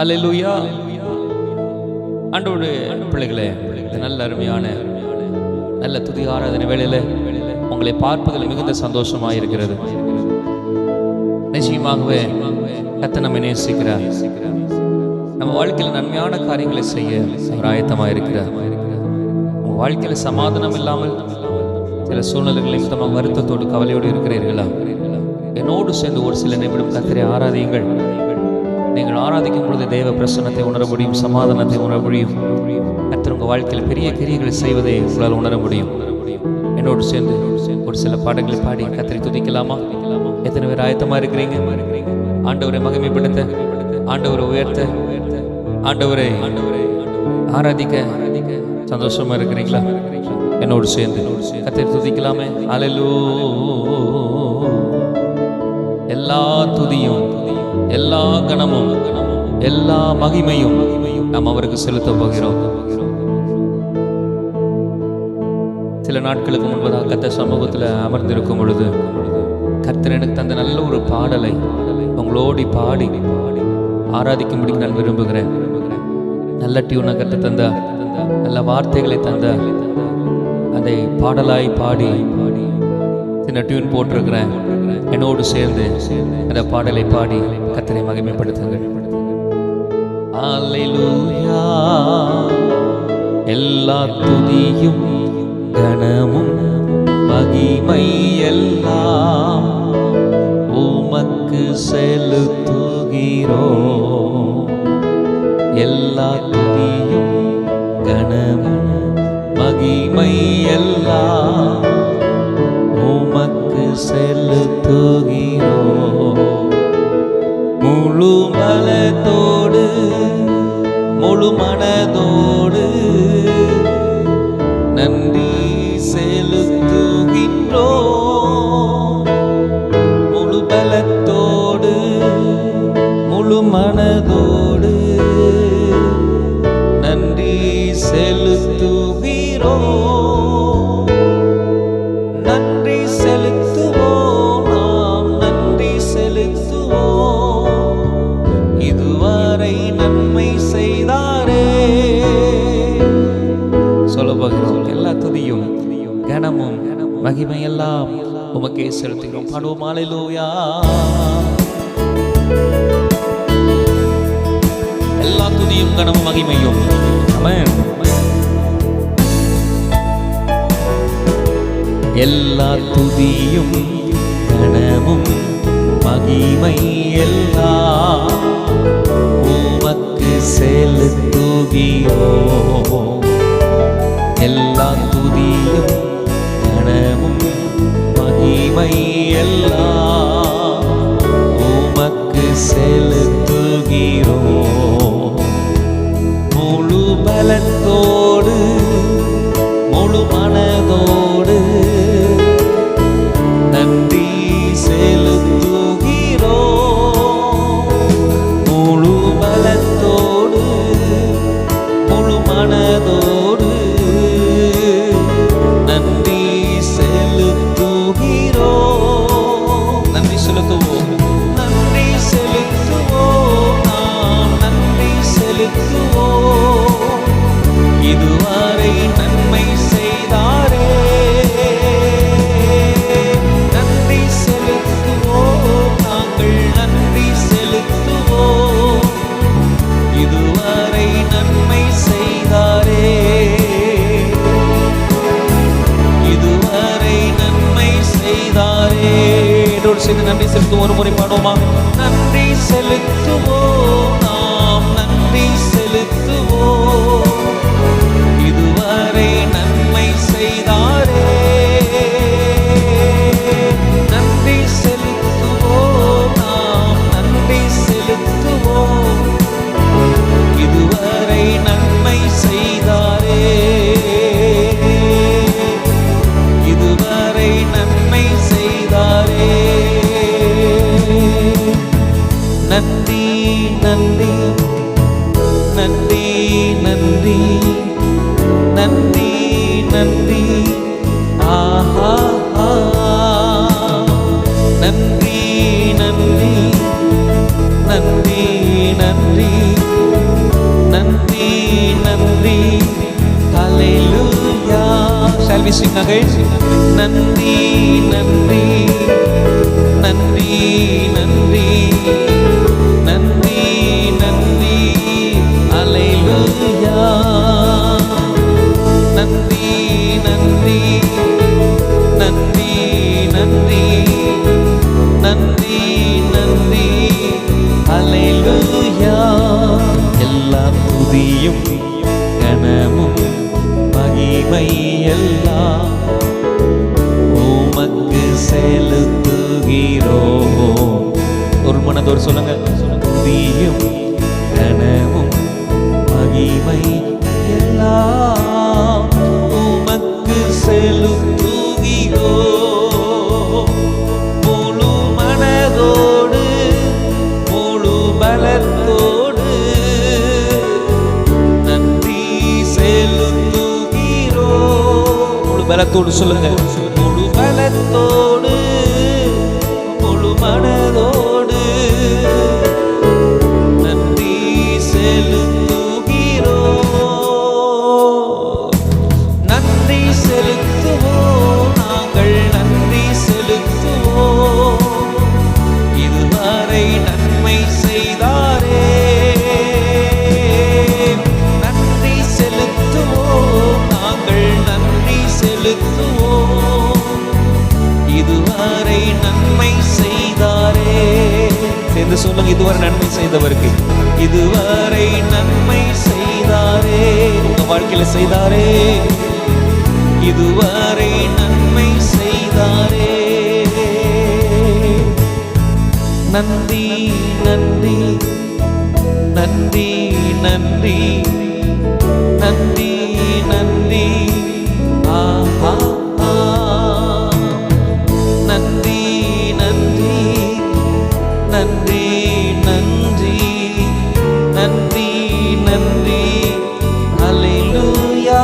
ஹல்லேலூயா. ஆண்டவருடைய பிள்ளைகளே, நல்ல அருமையான நல்ல துதி ஆராதனை வேளையில உங்களை பார்ப்பதில் மிகுந்த சந்தோஷமாக இருக்கிறது. நிச்சயமாகவே கர்த்தர் நம்மை நேசிக்கிறார். நம்ம வாழ்க்கையில் நன்மையான காரியங்களை செய்ய அவர் ஆயத்தமாக இருக்கிறார். உங்கள் வாழ்க்கையில் சமாதானம் இல்லாமல் சில சூழ்நிலைகளை நிமித்தமாக வருத்தத்தோடு கவலையோடு இருக்கிறீர்களா? என்னோடு சேர்ந்து ஒரு சில நிமிடம் கர்த்தரை ஆராதியுங்கள். நீங்கள் ஆராதிக்கும் பொழுது தேவ பிரசன்னத்தை உணர முடியும், சமாதானத்தை உணர முடியும். கர்த்தர் உங்கள் வாழ்க்கையில் பெரிய கிரியைகளை செய்வதை உங்களால் உணர முடியும். என்னோடு சேர்ந்து ஒரு சில பாடங்களை பாடி கர்த்தரை துதிக்கலாமா? எத்தனை பேர் ஆயத்தமாக இருக்கிறீங்க? ஆண்டவரை மகிமைப்படுத்த, ஆண்டவரை உயர்த்த, ஆண்டவரை ஆராதிக்க சந்தோஷமா இருக்கிறீங்களா? என்னோடு சேர்ந்து கர்த்தரை துதிக்கலாமே. ஹல்லேலூயா. எல்லா துதியும், எல்லா கணமும், எல்லா மகிமையும் நாம் அவருக்கு செலுத்த போகிறோம். சில நாட்களுக்கு முன்பதாக கர்த்தர் சமூகத்தில் அமர்ந்திருக்கும் பொழுது கர்த்தர் எனக்கு தந்த நல்ல ஒரு பாடலை உங்களோடி பாடி ஆராதிக்கும்படி நான் விரும்புகிறேன். நல்ல டியூனை கர்த்தர் தந்த, நல்ல வார்த்தைகளை தந்த, அதை பாடலாய் பாடி சின்ன டியூன் போட்டிருக்கிறேன். என்னோடு சேர்ந்து அந்த பாடலை பாடி கர்த்தரை மகிமைப்படுத்துங்கள். அல்லேலூயா. எல்லா துதியும் கனமும் மகிமை எல்லாம் உமக்கு செலுத்துகிறோம். எல்லா துதியும் கனமும் மகிமை எல்லாம் உமக்கு செலுத்துகிறோம். முழு பலத்தோடு முழு மனதோடு நன்றி செலுத்துகின்றோம். முழு பலத்தோடு முழு மனதோடு நன்றி செலுத்துகிறோம். நன்றி செலுத்துவோம், நாம் நன்றி செலுத்துவோம். இதுவரை நன்மை செய்தாரே. சொல்ல போகிறோம். எல்லா துதியும் கனமும் மகிமையெல்லாம் உமக்கே செலுத்துகிறோம். பாடுவோம். அல்லேலூயா. எல்லா துதியும் கனமும் மகிமையும். ஆமென். எல்லா துதியும் கனமும் மகிமை எல்லாம் உமக்கு செலுத்துகிறோம். எல்லா துதியும் கனமும் மகிமை எல்லாம் உமக்கு செலுத்துகிறோம். முழு பலத்தோடு முழு மனதோடு நன்றி செலுத்துகிறோம். முழு பலத்தோடு முழு மனதோடு நன்றி செலுத்துகிறோம். நன்றி செலுத்துவோம், நன்றி செலுத்துவோம், நாம் நன்றி செலுத்துவோம். இதுவரை நன்மை செய்தாரே. நன்றி செலுத்துவோம், நாங்கள் நன்றி செலுத்துவோம். இதுவரை நன்மை செய்தாரே. இதுவரை நன்மை செய்தாரே. என்னோடு சேர்ந்து நன்றி செலுத்துவோம். ஒரு முறை பாடுவோமா? நன்றி செலுத்துவோம், நாம் நன்றி செலுத்துவோம். இதுவரை நன்மை செய்தாரே. நன்றி செலுத்துவோம், நாம் நன்றி செலுத்துவோம். இதுவரை நன்மை செய்தாரே. இதுவரை நன்மை செய்தாரே. Shall we sing again? நன்றி நன்றி நன்றி நன்றி நன்றி நன்றி அல்லேலூயா. நன்றி நன்றி நன்றி நன்றி நன்றி நன்றி அல்லேலூயா. எல்லா துதியும் கனமும் மகிமை எல்லாம் உமக்கு செலுத்துகிறோம். ஒரு மனதோடு சொல்லுங்க. துதியும் கனமும் மகிமை எல்லாம் உமக்கு செலுத்துகிறோம். முழு மனதோடு முழு பலத்தோடு நன்றி செலுத்துகிறோம். முழு பலத்தோடு சொல்லுங்க. முழு பலத்தோடு முழு மனதோடு நன்றி செலுத்துகிறோம். நன்றி செலுத்துவோம், நாங்கள் நன்றி செலுத்துவோம். இதுவரை நன்மை செய்தாரே நன்றி செலுத்துவோம், நாங்கள் நன்றி செலுத்துவோம். இதுவரை நன்மை செய்தாரே. சேர்ந்து சொல்லுங்க. இதுவரை நன்மை செய்தவருக்கு. இதுவரை நன்மை செய்தாரே. உங்க வாழ்க்கையில செய்தாரே. இதுவரை நன்மை செய்தாரே. நன்றி நன்றி நன்றி நன்றி நன்றி நன்றி ஆஹா நன்றி நன்றி நன்றி நன்றி நன்றி நன்றி அல்லேலூயா.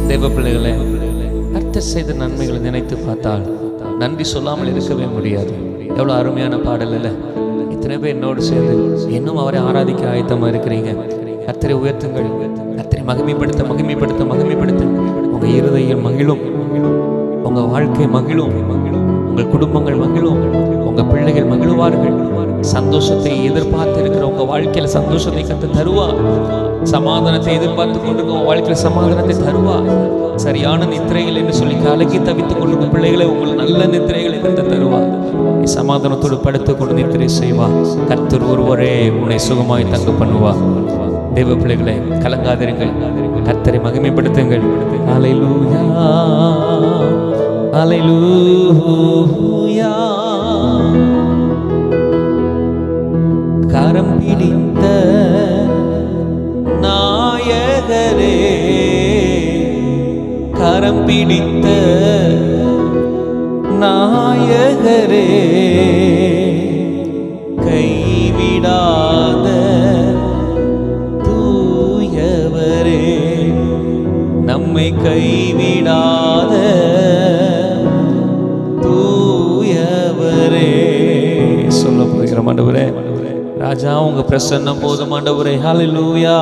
தேவ பிள்ளைகளே, கர்த்தர் செய்த நன்மைகளை நினைத்து பார்த்தால் நன்றி சொல்லாமல் இருக்கவே முடியாது. எவ்வளோ அருமையான பாடல் இல்லை? இத்தனை பேர் என்னோடு சேர்ந்து இன்னும் அவரை ஆராதிக்க ஆயத்தமா இருக்கிறீங்க. கர்த்தரை உயர்த்துங்கள். கர்த்தரை மகிமைப்படுத்த மகிமைப்படுத்த மகிமைப்படுத்த உங்க இருதயம் மகிழும், உங்க வாழ்க்கை மகிழும், உங்கள் குடும்பங்கள் மகிழும், உங்க பிள்ளைகள் மகிழ்வார்கள். சந்தோஷத்தை எதிர்பார்த்து இருக்கிற உங்க வாழ்க்கையில சந்தோஷத்தை கர்த்தர் தருவார். சமாதானத்தை எதிர்பார்த்து கொண்டிருக்க உங்க வாழ்க்கையில சமாதானத்தை தருவார். சரியான நித்திரைகள் என்று சொல்லி கலக்கி தவித்துக் கொண்டிருக்கும் பிள்ளைகளை உங்கள் நல்ல நித்திரைகளை கர்த்தர் தருவார். சமாதானத்தோடு படுத்துக் கொண்டு நித்திரை செய்வார். கர்த்தர் ஒருவரே உன்னை சுகமாய் தங்க பண்ணுவார். தேவ பிள்ளைகளை கலங்காதிருங்கள், கர்த்தரை மகிமைப்படுத்துங்கள். அல்லேலூயா அல்லேலூயா. கரம் பிடித்த நாயகரே, கரம் பிடித்த நாயகரே, கைவிடாத தூயவரே, நம்மை கைவிடாத தூயவரே. சொல்ல போகிற ஆண்டவரே, ராஜா உங்க பிரசன்னம் போதும் ஆண்டவரே. ஹல்லேலூயா.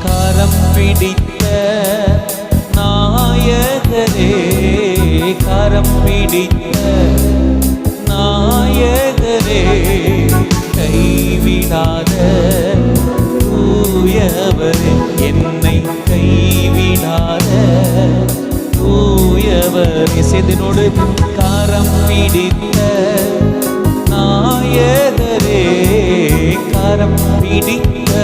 கரம் பிடித்த நாயகரே, கரம் பிடித்த நாயகரே, கைவிடாத தூயவரே, என்னை கைவிடாத தூயவரே. சேதனோடு கரம் பிடித்த நாயகரே, கரம் பிடித்த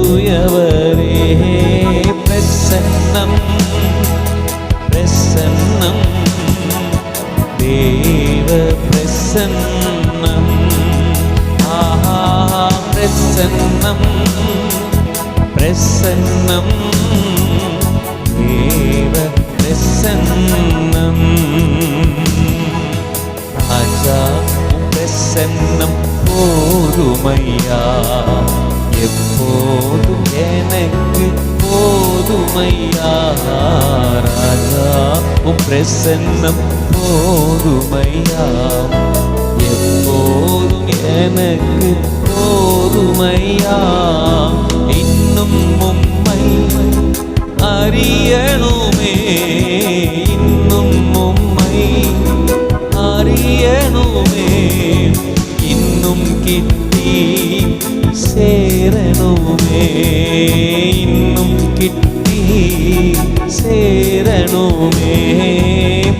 தூயவரே பிரசன்னம் பிரசன்னம் தேவ பிரசன்னம் ஆஹா பிரசன்னம் பிரசன்னம் தேவ பிரசன்னம் ராஜா பிரசன்னம் போதுமையா எப்போதும் எனக்கு போதுமையா ராஜா உம் பிரசன்னம் போதுமையா எப்போதும் எனக்கு போதுமையா இன்னும் உம்மை அறியணுமே இன்னும் உம்மை அறியணுமே இன்னும் கிட்டி சேரணுமே இன்னும் கிட்டி சேரணுமே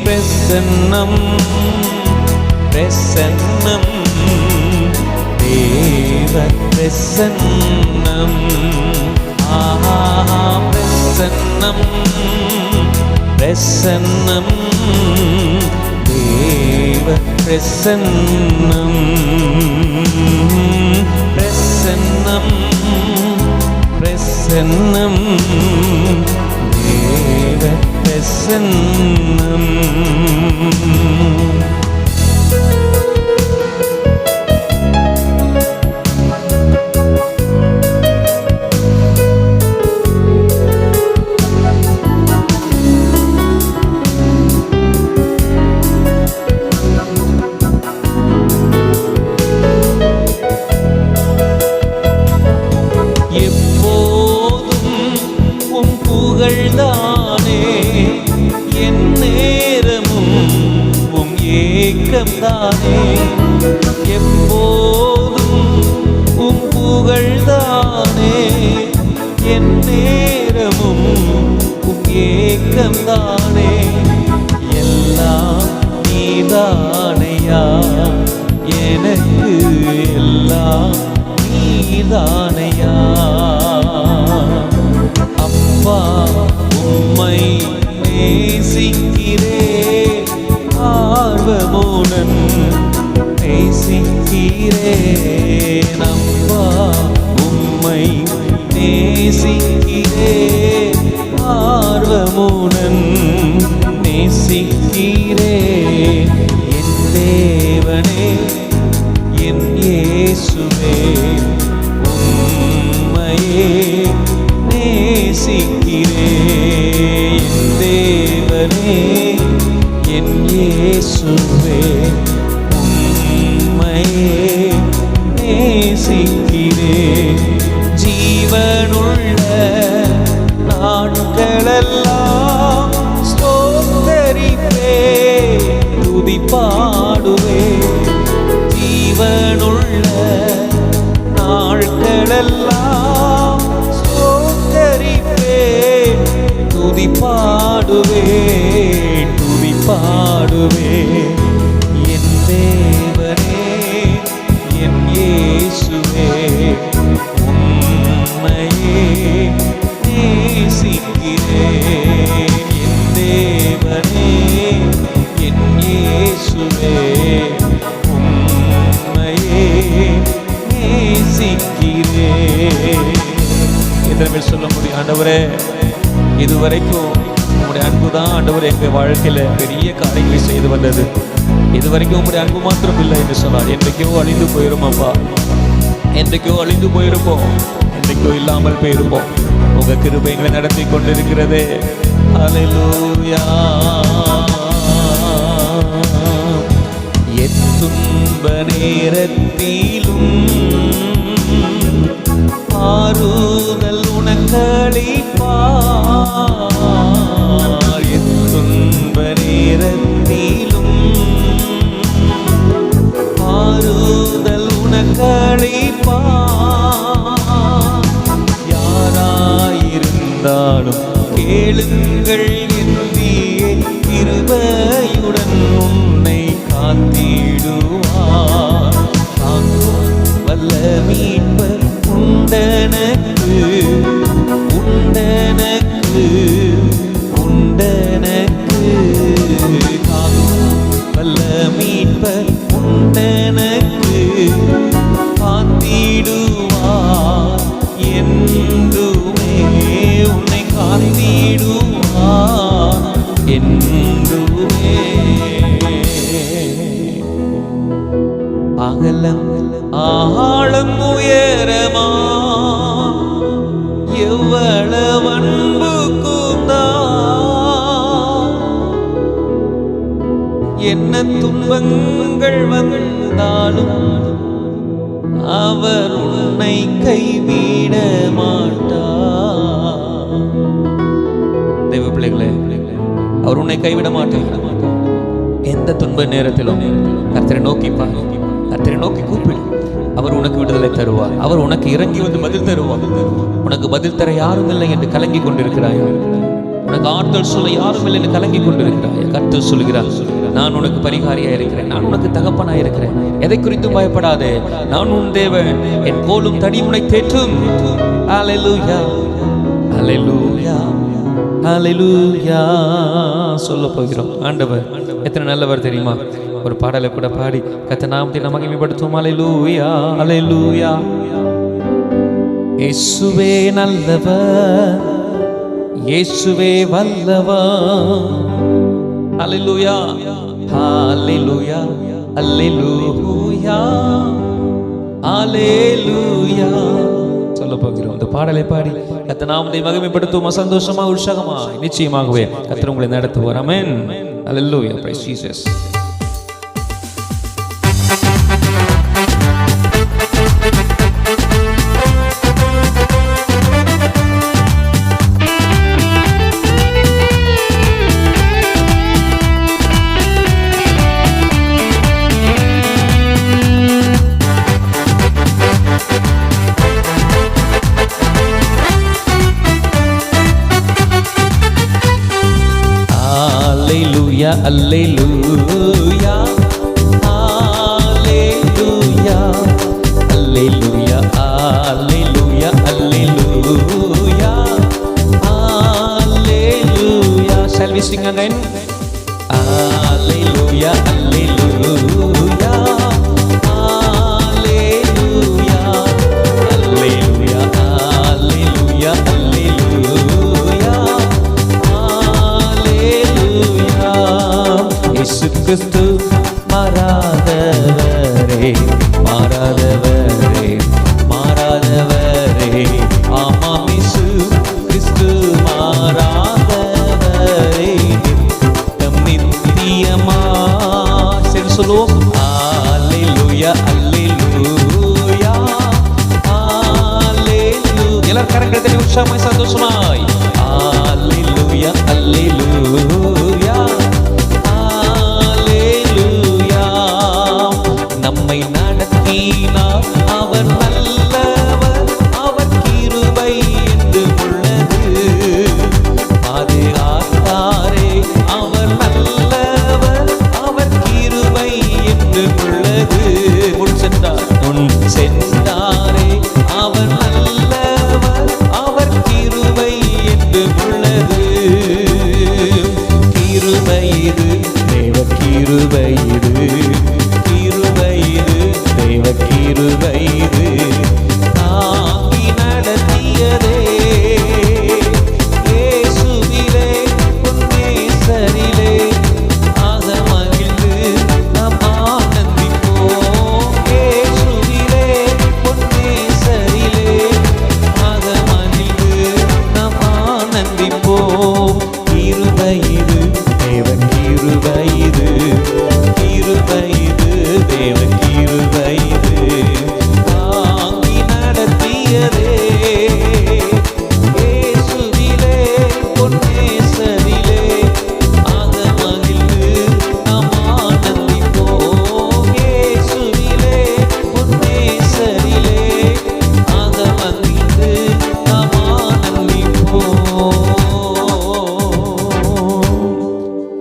பிரசன்னம் பிரசன்னம் தேவ பிரசன்னம் ஆஹா பிரசன்னம் பிரசன்னம் தேவ பிரசன்னம் பிரசன்னம் பிரசன்னம் தேவ பிரசன்னம் புகழ்தானே என் நேரமும் உம் ஏக்கம்தானே எப்போதும் உம் புகழ்தானே என் நேரமும் உம் ஏக்கம்தானே எல்லாம் நீதானையா எனக்கு எல்லாம் நீதானையா அப்பா உம்மை நேசிக்கிறேன் ஆர்வமுடன் நேசிக்கிறேன் அப்பா உம்மை நேசிக்கிறேன் ஆர்வமுடன் நேசிக்கிறேன் என் தேவனே என் இயேசுவே உம்மையே நேசிக்கிறேன் தேவனே என் இயேசுவே உம்மையே நேசிக்கிறேன் ஜீவனுள்ள நாட்களெல்லாம் ஸ்தோத்தரிப்பே துதி பாடுவே ஜீவனுள்ள நாட்களெல்லாம் துதி பாடுவே துதி பாடுவே என் தேவனே என் இயேசுவே உம்மையே நேசிக்கிறேன் என் தேவனே என் இயேசுவே உம்மையே நேசிக்கிறேன். எத்தனை பேர் சொல்ல முடியும் ஆண்டவரே இதுவரைக்கும் உங்களுடைய அன்பு தான் ஆண்டவர் எங்கள் வாழ்க்கையில் பெரிய காரியங்களை செய்து வந்தது. இதுவரைக்கும் உங்களுடைய அன்பு மாத்திரம் இல்லை என்று சொன்னார். என்றைக்கோ அழிந்து போயிருமாப்பா என்றைக்கோ அழிந்து போயிருப்போம் என்றைக்கோ இல்லாமல் போயிருப்போம். உங்கள் கிருபை எங்களை நடத்தி கொண்டிருக்கிறதே. அல்லேலூயா. எத்துன்ப நேரத்திலும் ஆறுதல் உனக்களிப்பார். எத்துன்ப நேரத்திலும் ஆறுதல் உனக்களிப்பார். யாராயிருந்தாலும் கேளுங்கள் என்றியே கிருபையுடன் உன்னை காத்திடுவார். தாங்கும் வல்ல மீட்பர் உண்டனக்கு என்றுமே உன்னை காத்திடுவார் என்றுமே. அகலம் ஆழம் உயரமா எவ்வளவு அன்பு கூந்தா, என்ன துன்பங்கள் வந்தாலும் அவர் உன்னை கைவிட மாட்டார். தேவ பிள்ளைகளே, அவர் உன்னை கைவிட மாட்டார். எந்த துன்ப நேரத்திலும் கர்த்தரை நோக்கி பாரு, கர்த்தரை நோக்கி கூப்பிடு. அவர் உனக்கு விடுதலை தருவார். அவர் உனக்கு இறங்கி வந்து பதில் தருவார். உனக்கு பதில் தர யாரும் இல்லை என்று கலங்கி கொண்டிருக்கிறாய், உனக்கு ஆறுதல் சொல்ல யாரும் இல்லை என்று கலங்கி கொண்டிருக்கிறாய். கர்த்தர் சொல்கிறார், நான் உனக்கு பரிகாரியா இருக்கிறேன், நான் உனக்கு தகப்பனா இருக்கிறேன், எதை குறித்தும் பயப்படாதே, நான் உன் தேவன், என் கோலும் தடி உன்னை தேற்றும். ஹல்லேலூயா ஹல்லேலூயா ஹல்லேலூயா சொல்ல போகிறோம். ஆண்டவர் எத்தனை நல்லவர் தெரியுமா? ஒரு பாடலை கூட பாடி கர்த்தர் நாமத்தை நாம் மகிமைப்படுத்துவோம். ஹல்லேலூயா ஹல்லேலூயா. இயேசுவே நல்லவர், இயேசுவே வல்லவர். ஹல்லேலூயா ஹல்லேலூயா ஹல்லேலூயா ஹல்லேலூயா சொல்ல போகிறோம். இந்த பாடலை பாடி கர்த்தர் நாமத்தை மகிமைப்படுத்துவோம். சந்தோஷமா உற்சாகமா நிச்சயமாகவே கர்த்தர் உங்களை நடத்துவார். ஆமென். ஹல்லேலூயா. Praise Jesus. Alleluia, alleluia, alleluia, alleluia, alleluia, alleluia. Shall we sing again? Alleluia, alleluia, alleluia, alleluia, alleluia, alleluia, alleluia. இயேசு கிறிஸ்து மாறாதவரே, மாறாதவரே, மாறாதவரே. ஆமாம், இயேசு கிறிஸ்து மாறாதவரே, நித்தம் நித்தியமா. சரி சொல்லுவோம். அல்லேலூயா அல்லேலூயா அல்லேலூயா. எல்லாரும் கரங்களை தட்டி உற்சாகமாய் சந்தோஷமாய் அல்லேலூயா அல்லேலூயா. நம்மை நடத்தினார் அவர் நல்லவர், அவர் கிருபை என்று உள்ளது. பாதுகாத்தாரே அவர் நல்லவர், அவர் கிருபை என்று உள்ளது. முன் சென்றாரே அவர் நல்லவர், அவர் கிருபை என்று உள்ளது. கிருபை இது, தேவ கிருபை இது, கிருபை இது, தேவ கிருபை இது. தாங்கி நடத்தியதே இயேசுவிலே பொன்னேசரிலே, ஆக மகிழ்ந்து நாம் ஆனந்திப்போம். இயேசுவிலே பொன்னேசரிலே, ஆக மகிழ்ந்து நாம் ஆனந்திப்போம். கிருபை இது, தேவ கிருபை இது, கிருபை இது, தேவ கிருபை இது. தாங்கி நடத்தியதே இயேசுவிலே பொன்னேசரிலே, ஆக மகிழ்ந்து நாம் ஆனந்திப்போம். இயேசுவிலே பொன்னேசரிலே, ஆக மகிழ்ந்து நாம் ஆனந்திப்போம்.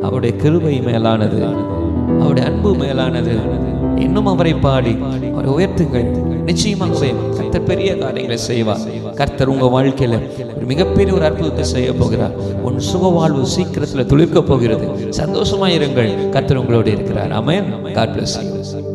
அவருடைய கிருபை மேலானது, அவருடைய அன்பு மேலானது. இன்னும் அவரை பாடி அவரை உயர்த்துங்கள். நிச்சயமாகவே கர்த்தர் பெரிய காரியங்களை செய்வார். கர்த்தர் உங்க வாழ்க்கையில ஒரு மிகப்பெரிய ஒரு அற்புதத்தை செய்ய போகிறார். உன் சுக வாழ்வு சீக்கிரத்துல துளிர்க்க போகிறது. சந்தோஷமா இருங்கள். கர்த்தர் உங்களோடு இருக்கிறார். ஆமென். God bless you.